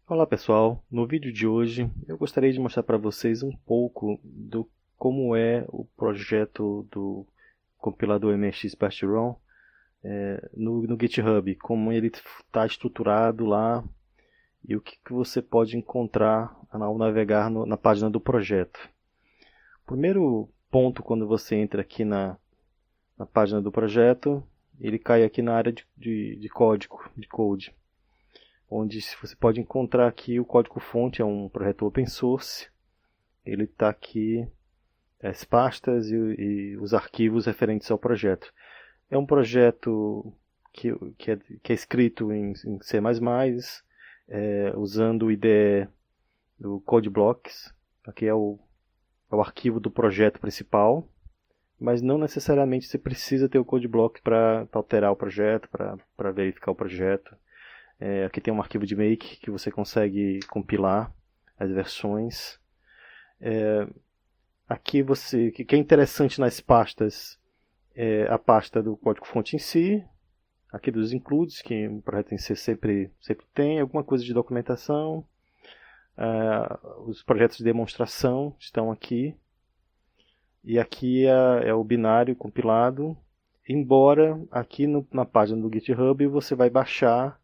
Olá pessoal, no vídeo de hoje eu gostaria de mostrar para vocês um pouco do como é o projeto do compilador MSX Basiron no GitHub, como ele está estruturado lá e o que você pode encontrar ao navegar na página do projeto. O primeiro ponto, quando você entra aqui na página do projeto, ele cai aqui na área de código, de code, onde você pode encontrar aqui o código-fonte. É um projeto open source. Ele está aqui, as pastas e os arquivos referentes ao projeto. É um projeto que é escrito em C++, usando o IDE do CodeBlocks. Aqui é o arquivo do projeto principal, mas não necessariamente você precisa ter o CodeBlock para alterar o projeto, para verificar o projeto. Aqui tem um arquivo de make que você consegue compilar as versões. Aqui o que é interessante nas pastas é a pasta do código-fonte em si, aqui dos includes, que o projeto em si sempre tem, alguma coisa de documentação. Os projetos de demonstração estão aqui. E aqui é o binário compilado, embora aqui na página do GitHub você vai baixar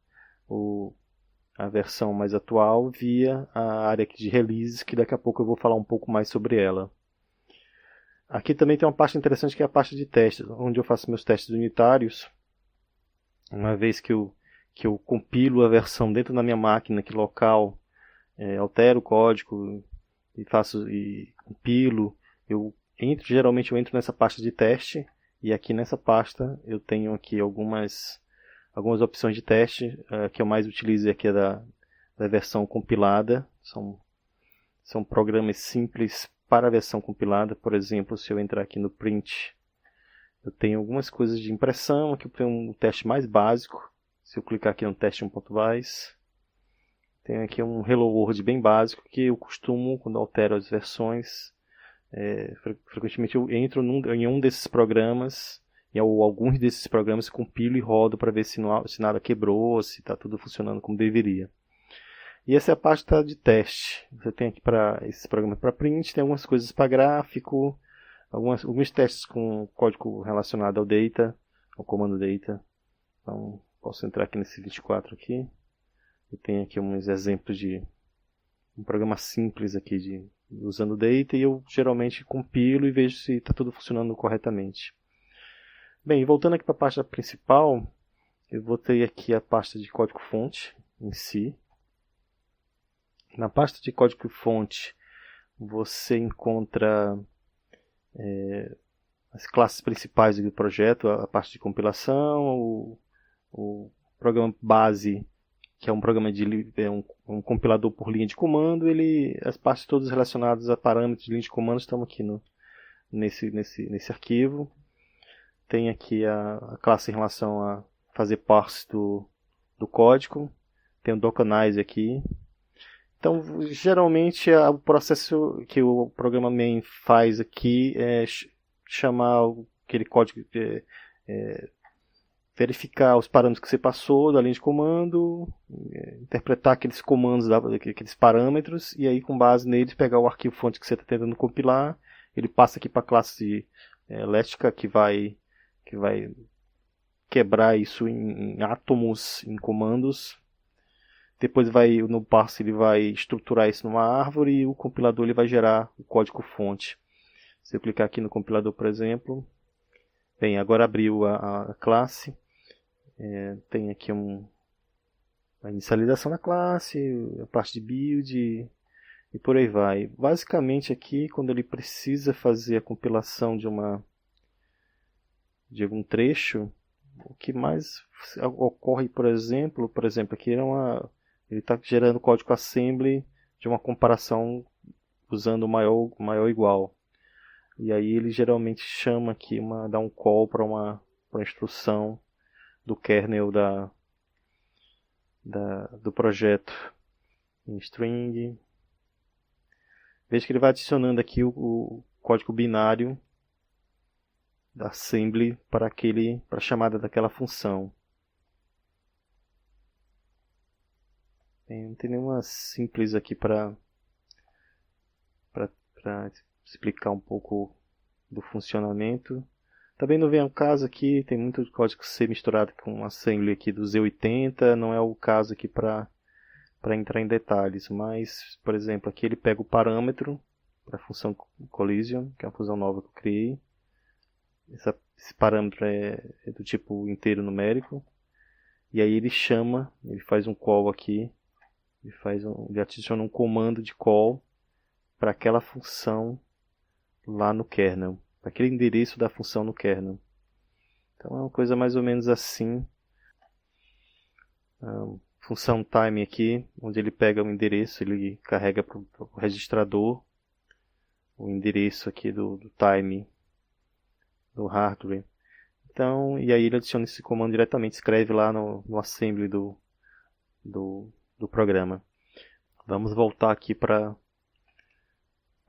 a versão mais atual via a área de releases, que daqui a pouco eu vou falar um pouco mais sobre ela. Aqui também tem uma pasta interessante que é a pasta de testes, onde eu faço meus testes unitários. Uma vez que eu compilo a versão dentro da minha máquina aqui local, altero o código e compilo, geralmente eu entro nessa pasta de teste, e aqui nessa pasta eu tenho aqui algumas opções de teste. Que eu mais utilizo aqui é da versão compilada. São programas simples para a versão compilada. Por exemplo, se eu entrar aqui no print, eu tenho algumas coisas de impressão. Aqui eu tenho um teste mais básico. Se eu clicar aqui no teste 1.vais, tenho aqui um Hello World bem básico, que eu costumo, quando altero as versões, frequentemente eu entro em um desses programas, ou alguns desses programas, compilo e rodo para ver se nada quebrou, se está tudo funcionando como deveria. E essa é a pasta de teste. Você tem aqui para esses programas para print, tem algumas coisas para gráfico, alguns testes com código relacionado ao data, ao comando data. Então, posso entrar aqui nesse 24 aqui. E tem aqui uns exemplos de um programa simples aqui usando data, e eu geralmente compilo e vejo se está tudo funcionando corretamente. Bem, voltando aqui para a pasta principal, eu vou ter aqui a pasta de código-fonte em si. Na pasta de código-fonte você encontra as classes principais do projeto, a parte de compilação, o programa base, que é um programa um compilador por linha de comando. As partes todas relacionadas a parâmetros de linha de comando estão aqui nesse arquivo. Tem aqui a classe em relação a fazer parse do código. Tem o Dockanize aqui. Então, geralmente, o processo que o programa main faz aqui é chamar aquele código, verificar os parâmetros que você passou da linha de comando, interpretar aqueles comandos, aqueles parâmetros, e aí, com base neles, pegar o arquivo fonte que você está tentando compilar. Ele passa aqui para a classe elétrica, que vai quebrar isso em átomos, em comandos. Depois no parse ele vai estruturar isso numa árvore, e o compilador ele vai gerar o código fonte. Se eu clicar aqui no compilador, por exemplo, bem, agora abriu a classe. Tem aqui a inicialização da classe, a parte de build e por aí vai. Basicamente aqui, quando ele precisa fazer a compilação de algum trecho, o que mais ocorre, por exemplo aqui ele está gerando código assembly de uma comparação usando maior igual. E aí ele geralmente chama aqui, dá um call para uma instrução do kernel do projeto em string. Veja que ele vai adicionando aqui o código binário da assembly para a chamada daquela função. Não tem nenhuma simples aqui para explicar um pouco do funcionamento. Também não vem ao caso aqui, tem muito código C misturado com assembly aqui do Z80, não é o caso aqui para entrar em detalhes, mas, por exemplo, aqui ele pega o parâmetro para a função collision, que é uma função nova que eu criei. Esse parâmetro é do tipo inteiro numérico, e aí ele faz um call aqui, ele adiciona um comando de call para aquela função lá no kernel, para aquele endereço da função no kernel. Então é uma coisa mais ou menos assim. Função time aqui, onde ele pega o endereço, ele carrega para o registrador o endereço aqui do time do hardware. Então, e aí ele adiciona esse comando diretamente, escreve lá no assembly do programa. Vamos voltar aqui para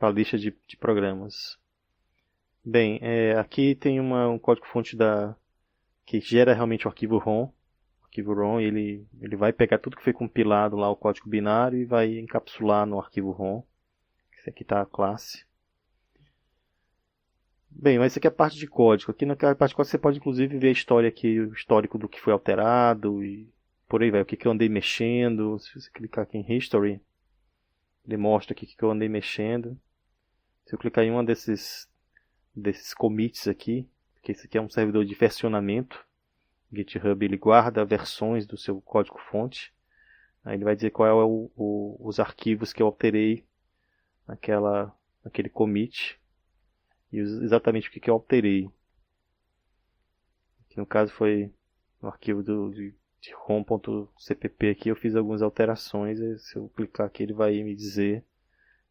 a lista de programas. Bem, aqui tem um código-fonte que gera realmente o arquivo ROM. O arquivo ROM ele vai pegar tudo que foi compilado lá, o código binário, e vai encapsular no arquivo ROM. Esse aqui está a classe. Bem, mas isso aqui é a parte de código. Aqui na parte de código você pode inclusive ver a história aqui, o histórico do que foi alterado e por aí vai. O que eu andei mexendo. Se você clicar aqui em History, ele mostra aqui o que eu andei mexendo. Se eu clicar em um desses commits aqui, que esse aqui é um servidor de versionamento, o GitHub ele guarda versões do seu código-fonte. Aí ele vai dizer qual é os arquivos que eu alterei naquele commit. E exatamente o que eu alterei. Aqui no caso foi no arquivo de rom.cpp aqui, eu fiz algumas alterações. E se eu clicar aqui ele vai me dizer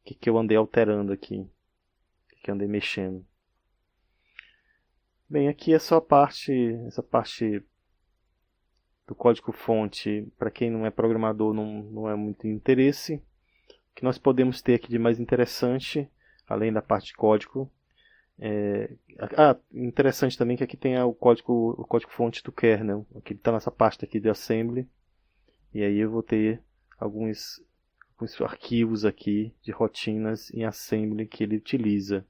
o que eu andei alterando aqui. O que eu andei mexendo. Bem, aqui é só essa parte do código-fonte, para quem não é programador não é muito interesse. O que nós podemos ter aqui de mais interessante, além da parte de código, interessante também que aqui tem o código-fonte do kernel. Aqui está nessa pasta aqui de assembly. E aí eu vou ter alguns arquivos aqui de rotinas em assembly que ele utiliza.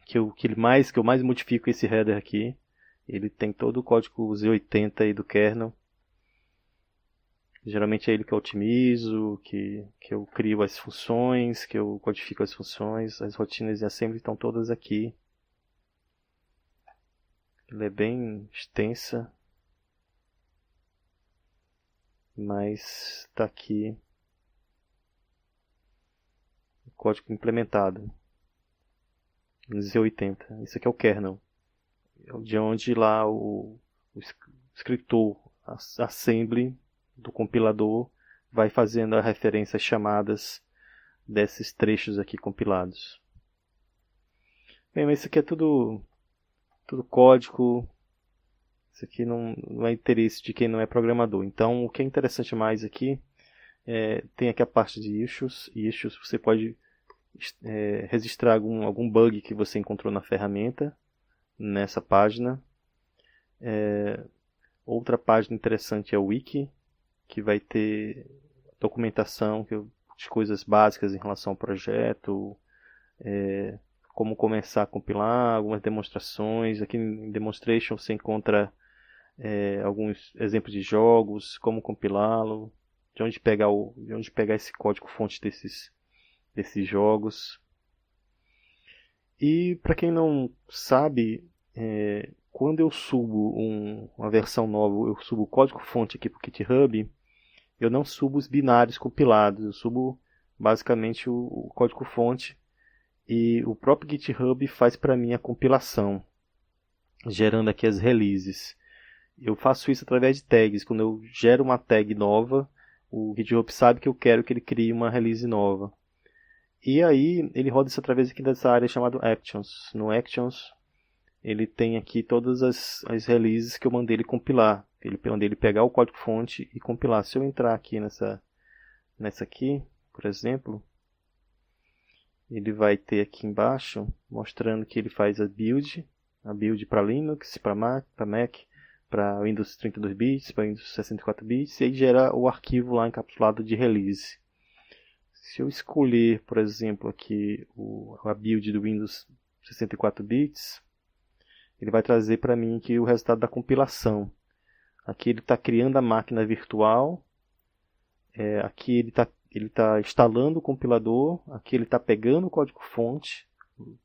Que eu mais modifico esse header aqui. Ele tem todo o código Z80 aí do kernel. Geralmente é ele que eu otimizo, que eu crio as funções, que eu codifico as funções. As rotinas de assembly estão todas aqui. Ela é bem extensa, mas está aqui o código implementado em Z80. Isso aqui é o kernel, de onde lá o escritor assembly do compilador vai fazendo a referência às chamadas desses trechos aqui compilados. Bem, mas isso aqui é tudo código. Isso aqui não é interesse de quem não é programador. Então, o que é interessante mais aqui tem aqui a parte de issues. Issues você pode registrar algum bug que você encontrou na ferramenta nessa página. Outra página interessante é o wiki, que vai ter documentação de coisas básicas em relação ao projeto, como começar a compilar, algumas demonstrações. Aqui em Demonstration você encontra alguns exemplos de jogos, como compilá-lo, de onde pegar esse código-fonte desses jogos. E para quem não sabe, quando eu subo uma versão nova, eu subo o código-fonte aqui para o GitHub, eu não subo os binários compilados, eu subo basicamente o código-fonte e o próprio GitHub faz para mim a compilação, gerando aqui as releases. Eu faço isso através de tags. Quando eu gero uma tag nova, o GitHub sabe que eu quero que ele crie uma release nova. E aí ele roda isso através aqui dessa área chamada Actions. No Actions ele tem aqui todas as releases que eu mandei ele compilar. Eu mandei ele pegar o código-fonte e compilar. Se eu entrar aqui nessa aqui, por exemplo, ele vai ter aqui embaixo mostrando que ele faz a build para Linux, para Mac, para Windows 32 bits, para Windows 64 bits, e aí gera o arquivo lá encapsulado de release. Se eu escolher, por exemplo, aqui a build do Windows 64 bits, ele vai trazer para mim aqui o resultado da compilação. Aqui ele está criando a máquina virtual, aqui ele está instalando o compilador, aqui ele está pegando o código-fonte,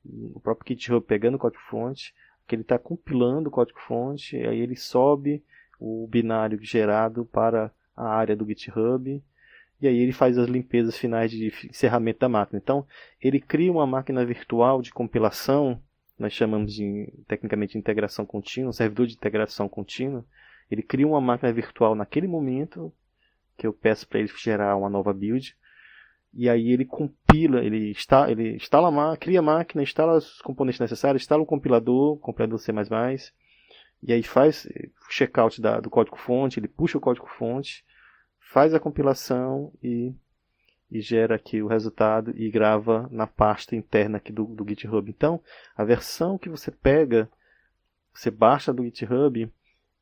o próprio GitHub pegando o código-fonte, aqui ele está compilando o código-fonte, aí ele sobe o binário gerado para a área do GitHub, e aí ele faz as limpezas finais de encerramento da máquina. Então, ele cria uma máquina virtual de compilação, nós chamamos tecnicamente de integração contínua, um servidor de integração contínua. Ele cria uma máquina virtual naquele momento, que eu peço para ele gerar uma nova build, e aí ele compila, ele instala cria a máquina, instala os componentes necessários, instala o compilador C++, e aí faz o checkout do código-fonte, ele puxa o código-fonte, faz a compilação e gera aqui o resultado e grava na pasta interna aqui do GitHub. Então, a versão que você pega, você baixa do GitHub,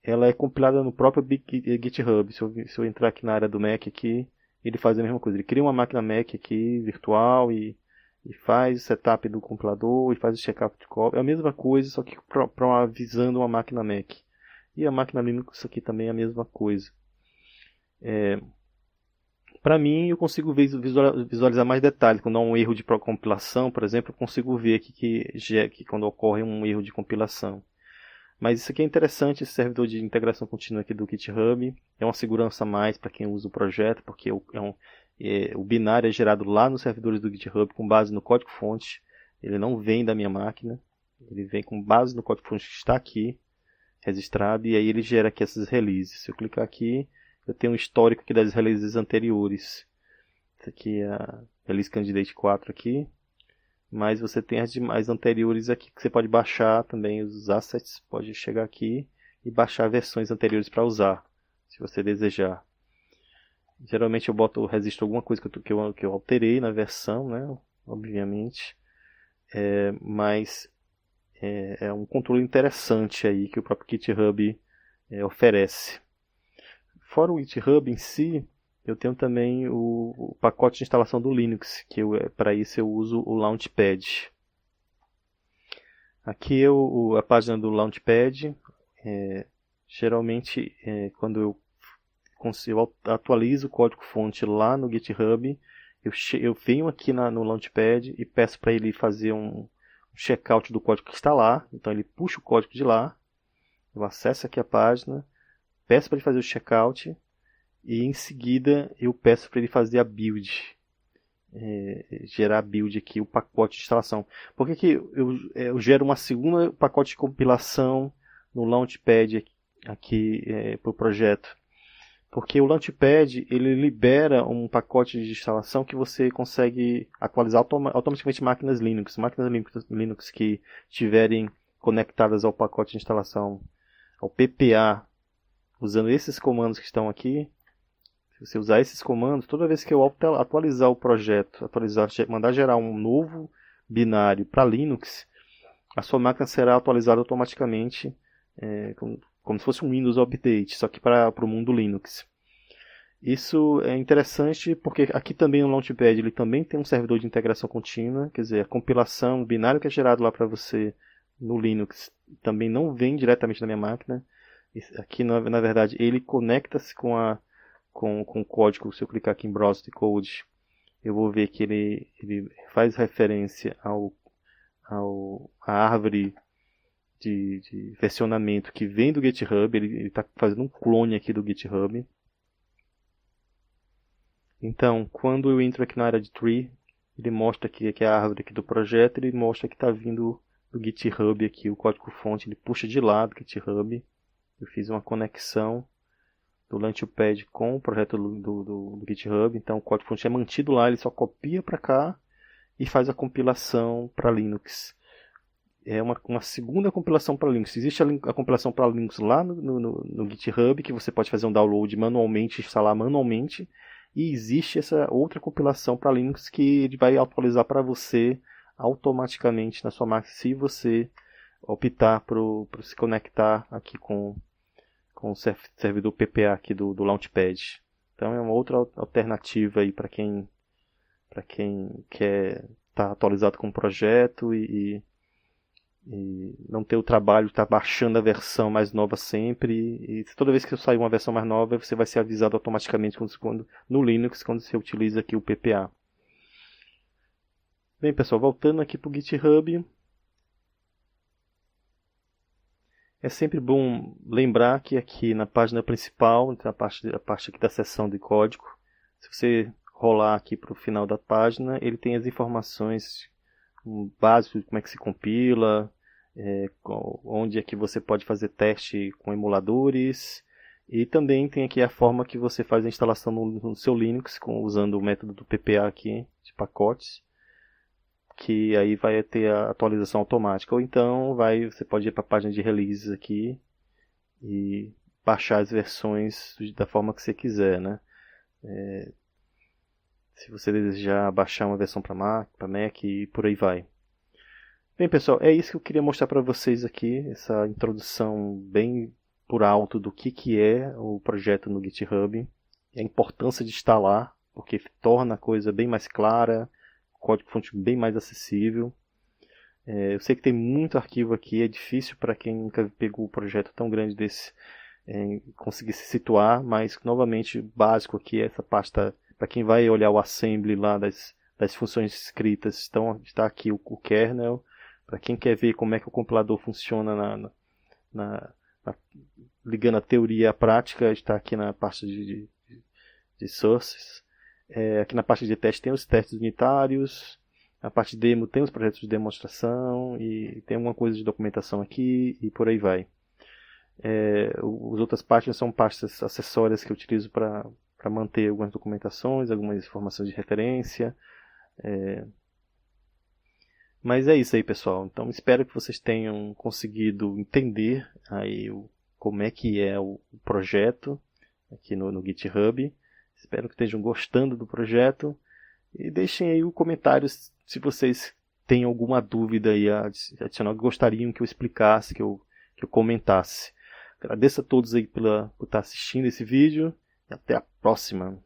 ela é compilada no próprio GitHub. Se eu entrar aqui na área do Mac aqui, ele faz a mesma coisa. Ele cria uma máquina Mac aqui, virtual, e faz o setup do compilador, e faz o checkup de código. É a mesma coisa, só que visando uma máquina Mac. E a máquina Linux aqui também é a mesma coisa. Para mim, eu consigo visualizar mais detalhes. Quando há um erro de compilação, por exemplo, eu consigo ver aqui que quando ocorre um erro de compilação. Mas isso aqui é interessante, esse servidor de integração contínua aqui do GitHub. É uma segurança a mais para quem usa o projeto, porque o binário é gerado lá nos servidores do GitHub com base no código-fonte. Ele não vem da minha máquina, ele vem com base no código-fonte que está aqui, registrado, e aí ele gera aqui essas releases. Se eu clicar aqui, eu tenho um histórico aqui das releases anteriores. Essa aqui é a Release Candidate 4 aqui. Mas você tem as demais anteriores aqui que você pode baixar também os assets. Pode chegar aqui e baixar versões anteriores para usar, se você desejar. Geralmente eu registro alguma coisa que eu alterei na versão, né? Obviamente. Mas é um controle interessante aí que o próprio GitHub oferece. Fora o GitHub em si, eu tenho também o pacote de instalação do Linux, que para isso eu uso o Launchpad. Aqui a página do Launchpad. Geralmente, quando eu atualizo o código-fonte lá no GitHub, eu venho aqui no Launchpad e peço para ele fazer um checkout do código que está lá. Então ele puxa o código de lá, eu acesso aqui a página, peço para ele fazer o checkout e em seguida eu peço para ele fazer a build, gerar a build aqui, o pacote de instalação. Por que eu gero uma segunda pacote de compilação no Launchpad aqui para o projeto? Porque o Launchpad ele libera um pacote de instalação que você consegue atualizar automaticamente máquinas Linux. Máquinas Linux que estiverem conectadas ao pacote de instalação, ao PPA, usando esses comandos que estão aqui. Se você usar esses comandos, toda vez que eu atualizar o projeto, mandar gerar um novo binário para Linux, a sua máquina será atualizada automaticamente, como se fosse um Windows Update, só que para o mundo Linux. Isso é interessante porque aqui também no Launchpad ele também tem um servidor de integração contínua, quer dizer, a compilação, o binário que é gerado lá para você no Linux também não vem diretamente da minha máquina. Aqui, na verdade, ele conecta-se com o código. Se eu clicar aqui em Browse the Code, eu vou ver que ele faz referência à árvore de versionamento que vem do GitHub. Ele está fazendo um clone aqui do GitHub. Então, quando eu entro aqui na área de Tree, ele mostra aqui que é a árvore aqui do projeto, ele mostra que está vindo do GitHub aqui, o código-fonte, ele puxa de lá do GitHub. Eu fiz uma conexão do Launchpad com o projeto do GitHub, então o código-fonte é mantido lá, ele só copia para cá e faz a compilação para Linux. É uma segunda compilação para Linux. Existe a compilação para Linux lá no GitHub, que você pode fazer um download manualmente, instalar manualmente, e existe essa outra compilação para Linux que ele vai atualizar para você automaticamente na sua máquina, se você optar por se conectar aqui com com o servidor PPA aqui do Launchpad. Então é uma outra alternativa aí para quem quer estar atualizado com o projeto e não ter o trabalho de estar baixando a versão mais nova sempre. E toda vez que sair uma versão mais nova, você vai ser avisado automaticamente no Linux quando você utiliza aqui o PPA. Bem, pessoal, voltando aqui para o GitHub. É sempre bom lembrar que aqui na página principal, a parte aqui da seção de código, se você rolar aqui para o final da página, ele tem as informações básicas de como é que se compila, onde é que você pode fazer teste com emuladores, e também tem aqui a forma que você faz a instalação no seu Linux, usando o método do PPA aqui, de pacotes, que aí vai ter a atualização automática. Ou então você pode ir para a página de releases aqui e baixar as versões da forma que você quiser, né? Se você desejar baixar uma versão para Mac e por aí vai. Bem, pessoal, é isso que eu queria mostrar para vocês aqui, essa introdução bem por alto do que é o projeto no GitHub, a importância de instalar, porque torna a coisa bem mais clara, código-fonte bem mais acessível. Eu sei que tem muito arquivo aqui, é difícil para quem nunca pegou um projeto tão grande desse conseguir se situar, mas novamente básico aqui é essa pasta, para quem vai olhar o assembly lá das funções escritas, está aqui o kernel. Para quem quer ver como é que o compilador funciona ligando a teoria à prática, está aqui na parte de sources. Aqui na parte de teste tem os testes unitários, na parte de demo tem os projetos de demonstração e tem alguma coisa de documentação aqui e por aí vai. As outras páginas são pastas acessórias que eu utilizo para manter algumas documentações, algumas informações de referência. Mas é isso aí, pessoal. Então espero que vocês tenham conseguido entender aí como é que é o projeto aqui no GitHub. Espero que estejam gostando do projeto. E deixem aí o comentário se vocês têm alguma dúvida aí adicional que gostariam que eu explicasse, que eu comentasse. Agradeço a todos aí por estar assistindo esse vídeo e até a próxima.